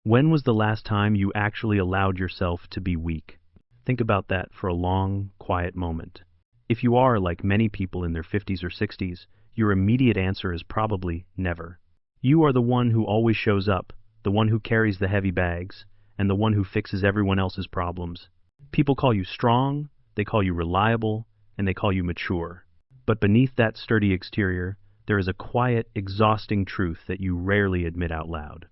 When was the last time you actually allowed yourself to be weak? Think about that for a long, quiet moment. If you are like many people in their 50s or 60s, your immediate answer is probably never. You are the one who always shows up, the one who carries the heavy bags, and the one who fixes everyone else's problems. People call you strong, they call you reliable, and they call you mature. But beneath that sturdy exterior, there is a quiet, exhausting truth that you rarely admit out loud.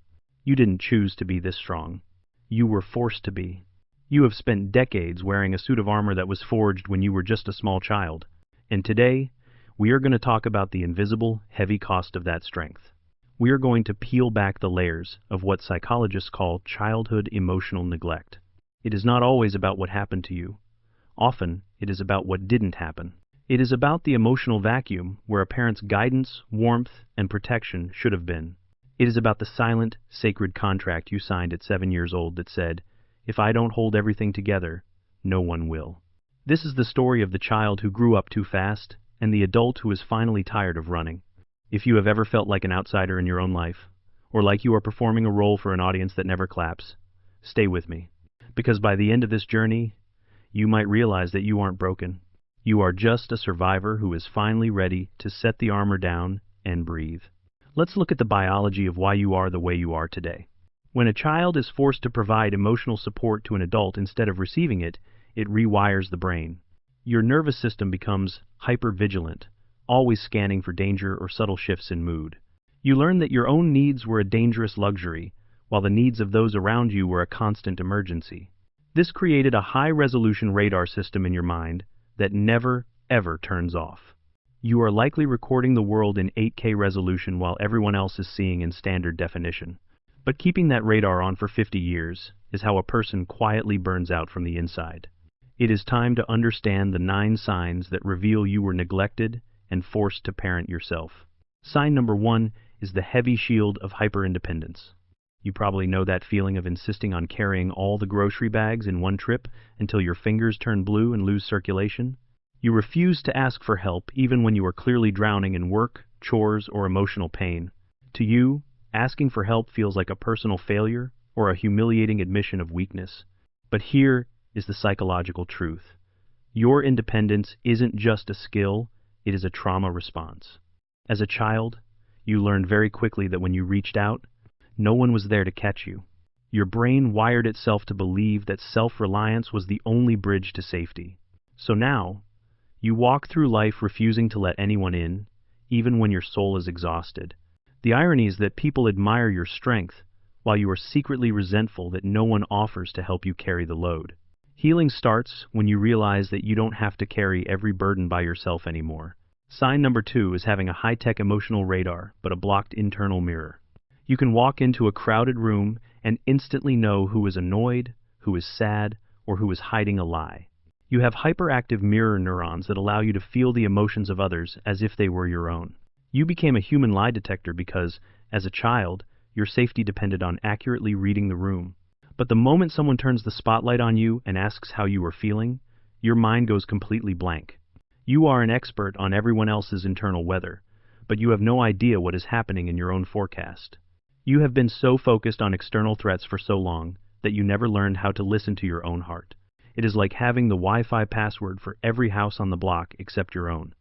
You didn't choose to be this strong. You were forced to be. You have spent decades wearing a suit of armor that was forged when you were just a small child. And today, we are going to talk about the invisible, heavy cost of that strength. We are going to peel back the layers of what psychologists call childhood emotional neglect. It is not always about what happened to you. Often, it is about what didn't happen. It is about the emotional vacuum where a parent's guidance, warmth, and protection should have been. It is about the silent, sacred contract you signed at 7 years old that said, "If I don't hold everything together, no one will." This is the story of the child who grew up too fast and the adult who is finally tired of running. If you have ever felt like an outsider in your own life, or like you are performing a role for an audience that never claps, stay with me. Because by the end of this journey, you might realize that you aren't broken. You are just a survivor who is finally ready to set the armor down and breathe. Let's look at the biology of why you are the way you are today. When a child is forced to provide emotional support to an adult instead of receiving it, it rewires the brain. Your nervous system becomes hypervigilant, always scanning for danger or subtle shifts in mood. You learn that your own needs were a dangerous luxury, while the needs of those around you were a constant emergency. This created a high-resolution radar system in your mind that never, ever turns off. You are likely recording the world in 8K resolution while everyone else is seeing in standard definition. But keeping that radar on for 50 years is how a person quietly burns out from the inside. It is time to understand the 9 signs that reveal you were neglected and forced to parent yourself. Sign number 1 is the heavy shield of hyperindependence. You probably know that feeling of insisting on carrying all the grocery bags in one trip until your fingers turn blue and lose circulation. You refuse to ask for help even when you are clearly drowning in work, chores, or emotional pain. To you, asking for help feels like a personal failure or a humiliating admission of weakness. But here is the psychological truth. Your independence isn't just a skill, it is a trauma response. As a child, you learned very quickly that when you reached out, no one was there to catch you. Your brain wired itself to believe that self-reliance was the only bridge to safety. So now, you walk through life refusing to let anyone in, even when your soul is exhausted. The irony is that people admire your strength, while you are secretly resentful that no one offers to help you carry the load. Healing starts when you realize that you don't have to carry every burden by yourself anymore. Sign number 2 is having a high-tech emotional radar, but a blocked internal mirror. You can walk into a crowded room and instantly know who is annoyed, who is sad, or who is hiding a lie. You have hyperactive mirror neurons that allow you to feel the emotions of others as if they were your own. You became a human lie detector because, as a child, your safety depended on accurately reading the room. But the moment someone turns the spotlight on you and asks how you are feeling, your mind goes completely blank. You are an expert on everyone else's internal weather, but you have no idea what is happening in your own forecast. You have been so focused on external threats for so long that you never learned how to listen to your own heart. It is like having the Wi-Fi password for every house on the block except your own.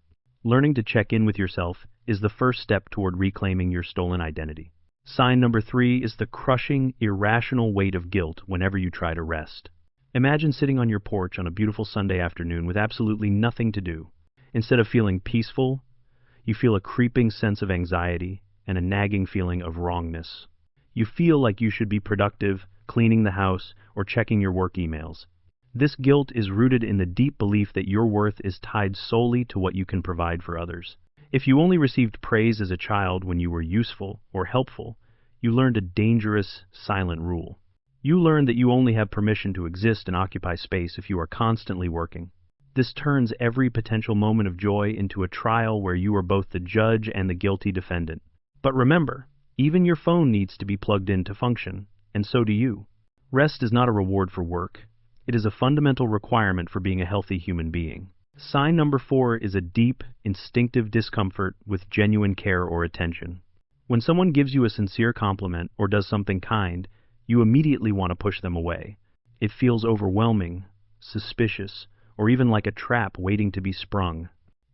Learning to check in with yourself is the first step toward reclaiming your stolen identity. Sign number 3 is the crushing, irrational weight of guilt whenever you try to rest. Imagine sitting on your porch on a beautiful Sunday afternoon with absolutely nothing to do. Instead of feeling peaceful, you feel a creeping sense of anxiety and a nagging feeling of wrongness. You feel like you should be productive, cleaning the house, or checking your work emails. This guilt is rooted in the deep belief that your worth is tied solely to what you can provide for others. If you only received praise as a child when you were useful or helpful, you learned a dangerous, silent rule. You learned that you only have permission to exist and occupy space if you are constantly working. This turns every potential moment of joy into a trial where you are both the judge and the guilty defendant. But remember, even your phone needs to be plugged in to function, and so do you. Rest is not a reward for work. It is a fundamental requirement for being a healthy human being. Sign number 4 is a deep, instinctive discomfort with genuine care or attention. When someone gives you a sincere compliment or does something kind, you immediately want to push them away. It feels overwhelming, suspicious, or even like a trap waiting to be sprung.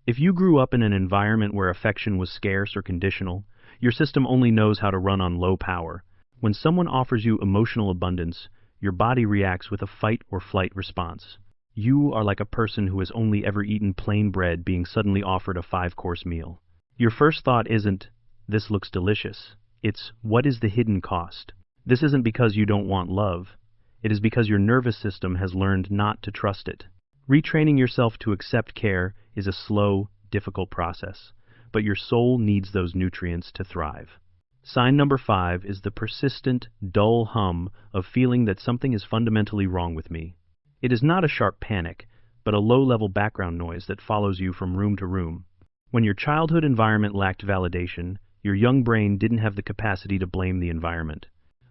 If you grew up in an environment where affection was scarce or conditional, your system only knows how to run on low power. When someone offers you emotional abundance, your body reacts with a fight or flight response. You are like a person who has only ever eaten plain bread being suddenly offered a 5-course meal. Your first thought isn't, "This looks delicious." It's, "What is the hidden cost?" This isn't because you don't want love. It is because your nervous system has learned not to trust it. Retraining yourself to accept care is a slow, difficult process, but your soul needs those nutrients to thrive. Sign number 5 is the persistent, dull hum of feeling that something is fundamentally wrong with me. It is not a sharp panic, but a low-level background noise that follows you from room to room. When your childhood environment lacked validation, your young brain didn't have the capacity to blame the environment.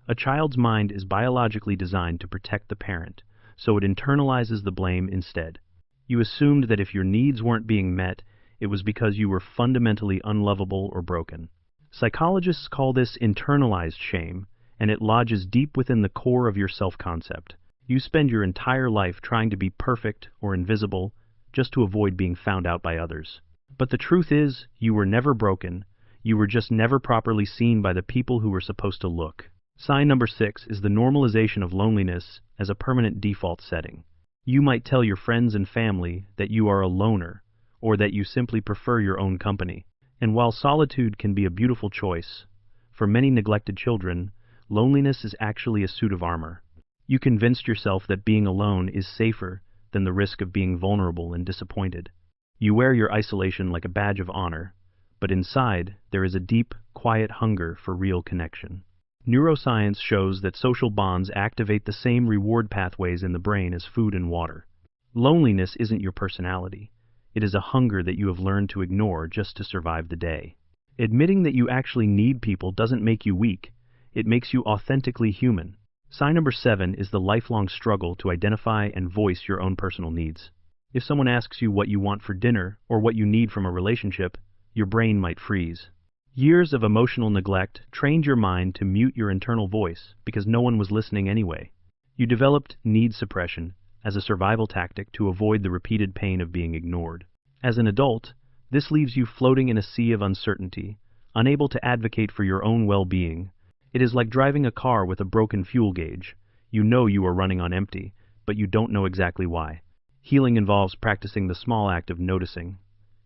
A child's mind is biologically designed to protect the parent, so it internalizes the blame instead. You assumed that if your needs weren't being met, it was because you were fundamentally unlovable or broken. Psychologists call this internalized shame, and it lodges deep within the core of your self-concept. You spend your entire life trying to be perfect or invisible just to avoid being found out by others. But the truth is, you were never broken. You were just never properly seen by the people who were supposed to look. Sign number 6 is the normalization of loneliness as a permanent default setting. You might tell your friends and family that you are a loner, or that you simply prefer your own company. And while solitude can be a beautiful choice, for many neglected children, loneliness is actually a suit of armor. You convinced yourself that being alone is safer than the risk of being vulnerable and disappointed. You wear your isolation like a badge of honor, but inside there is a deep, quiet hunger for real connection. Neuroscience shows that social bonds activate the same reward pathways in the brain as food and water. Loneliness isn't your personality. It is a hunger that you have learned to ignore just to survive the day. Admitting that you actually need people doesn't make you weak. It makes you authentically human. Sign number 7 is the lifelong struggle to identify and voice your own personal needs. If someone asks you what you want for dinner or what you need from a relationship, your brain might freeze. Years of emotional neglect trained your mind to mute your internal voice because no one was listening anyway. You developed need suppression as a survival tactic to avoid the repeated pain of being ignored. As an adult, this leaves you floating in a sea of uncertainty, unable to advocate for your own well-being. It is like driving a car with a broken fuel gauge. You know you are running on empty, but you don't know exactly why. Healing involves practicing the small act of noticing,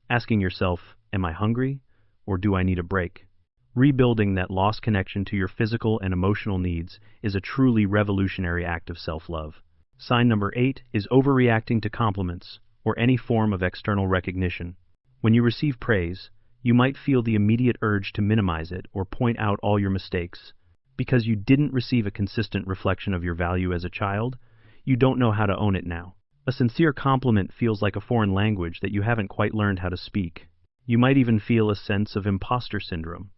asking yourself, "Am I hungry, or do I need a break?" Rebuilding that lost connection to your physical and emotional needs is a truly revolutionary act of self-love. Sign number 8 is overreacting to compliments, or any form of external recognition. When you receive praise, you might feel the immediate urge to minimize it or point out all your mistakes. Because you didn't receive a consistent reflection of your value as a child, you don't know how to own it now. A sincere compliment feels like a foreign language that you haven't quite learned how to speak. You might even feel a sense of imposter syndrome,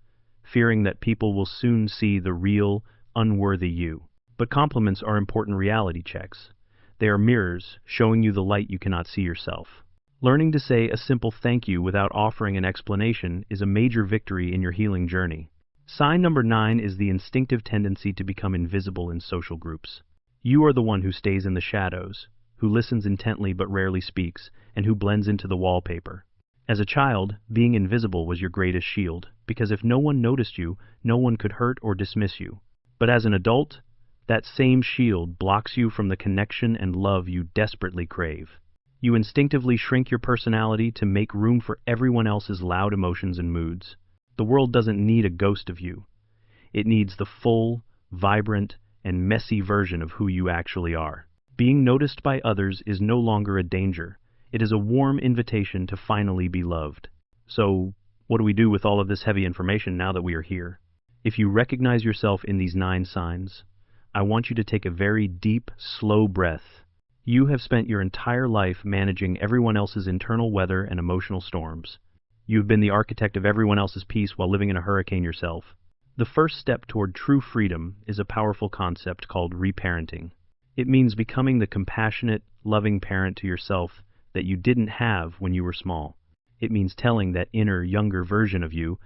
fearing that people will soon see the real, unworthy you. But compliments are important reality checks. They are mirrors showing you the light you cannot see yourself. Learning to say a simple thank you without offering an explanation is a major victory in your healing journey. Sign number 9 is the instinctive tendency to become invisible in social groups. You are the one who stays in the shadows, who listens intently but rarely speaks, and who blends into the wallpaper. As a child, being invisible was your greatest shield, because if no one noticed you, no one could hurt or dismiss you. But as an adult, that same shield blocks you from the connection and love you desperately crave. You instinctively shrink your personality to make room for everyone else's loud emotions and moods. The world doesn't need a ghost of you. It needs the full, vibrant, and messy version of who you actually are. Being noticed by others is no longer a danger. It is a warm invitation to finally be loved. So, what do we do with all of this heavy information now that we are here? If you recognize yourself in these 9 signs, I want you to take a very deep, slow breath. You have spent your entire life managing everyone else's internal weather and emotional storms. You've been the architect of everyone else's peace while living in a hurricane yourself. The first step toward true freedom is a powerful concept called reparenting. It means becoming the compassionate, loving parent to yourself that you didn't have when you were small. It means telling that inner, younger version of you,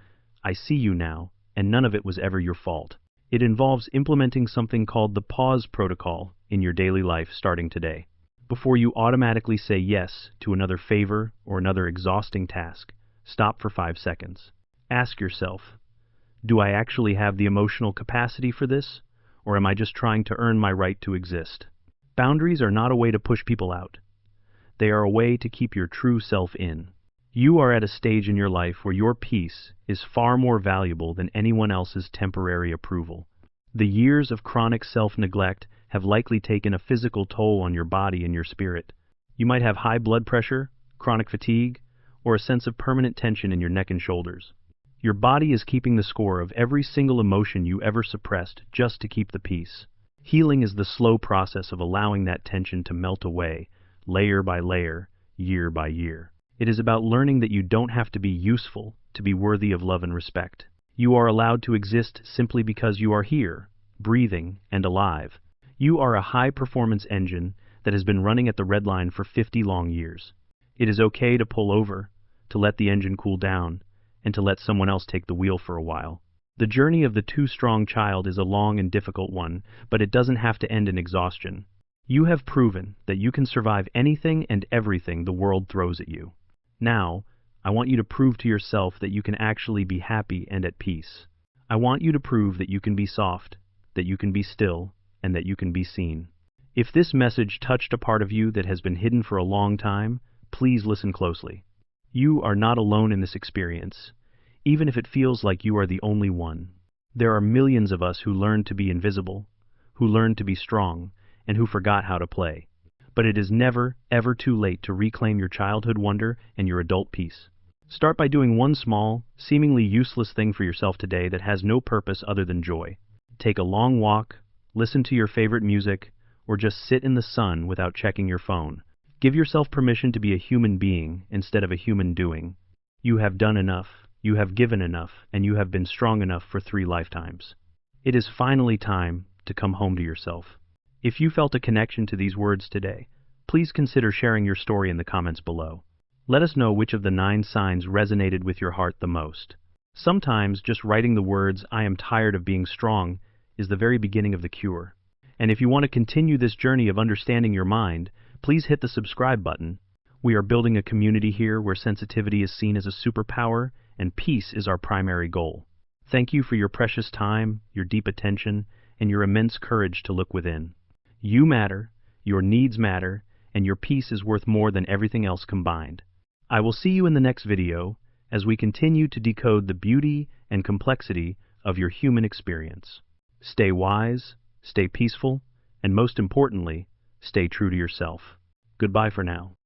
"I see you now, and none of it was ever your fault." It involves implementing something called the pause protocol in your daily life starting today. Before you automatically say yes to another favor or another exhausting task, stop for 5 seconds. Ask yourself, do I actually have the emotional capacity for this, or am I just trying to earn my right to exist? Boundaries are not a way to push people out. They are a way to keep your true self in. You are at a stage in your life where your peace is far more valuable than anyone else's temporary approval. The years of chronic self-neglect have likely taken a physical toll on your body and your spirit. You might have high blood pressure, chronic fatigue, or a sense of permanent tension in your neck and shoulders. Your body is keeping the score of every single emotion you ever suppressed just to keep the peace. Healing is the slow process of allowing that tension to melt away, layer by layer, year by year. It is about learning that you don't have to be useful to be worthy of love and respect. You are allowed to exist simply because you are here, breathing and alive. You are a high-performance engine that has been running at the red line for 50 long years. It is okay to pull over, to let the engine cool down, and to let someone else take the wheel for a while. The journey of the too-strong child is a long and difficult one, but it doesn't have to end in exhaustion. You have proven that you can survive anything and everything the world throws at you. Now, I want you to prove to yourself that you can actually be happy and at peace. I want you to prove that you can be soft, that you can be still, and that you can be seen. If this message touched a part of you that has been hidden for a long time, please listen closely. You are not alone in this experience, even if it feels like you are the only one. There are millions of us who learned to be invisible, who learned to be strong, and who forgot how to play. But it is never, ever too late to reclaim your childhood wonder and your adult peace. Start by doing one small, seemingly useless thing for yourself today that has no purpose other than joy. Take a long walk, listen to your favorite music, or just sit in the sun without checking your phone. Give yourself permission to be a human being instead of a human doing. You have done enough, you have given enough, and you have been strong enough for 3 lifetimes. It is finally time to come home to yourself. If you felt a connection to these words today, please consider sharing your story in the comments below. Let us know which of the 9 signs resonated with your heart the most. Sometimes just writing the words, "I am tired of being strong," is the very beginning of the cure. And if you want to continue this journey of understanding your mind, please hit the subscribe button. We are building a community here where sensitivity is seen as a superpower and peace is our primary goal. Thank you for your precious time, your deep attention, and your immense courage to look within. You matter, your needs matter, and your peace is worth more than everything else combined. I will see you in the next video as we continue to decode the beauty and complexity of your human experience. Stay wise, stay peaceful, and most importantly, stay true to yourself. Goodbye for now.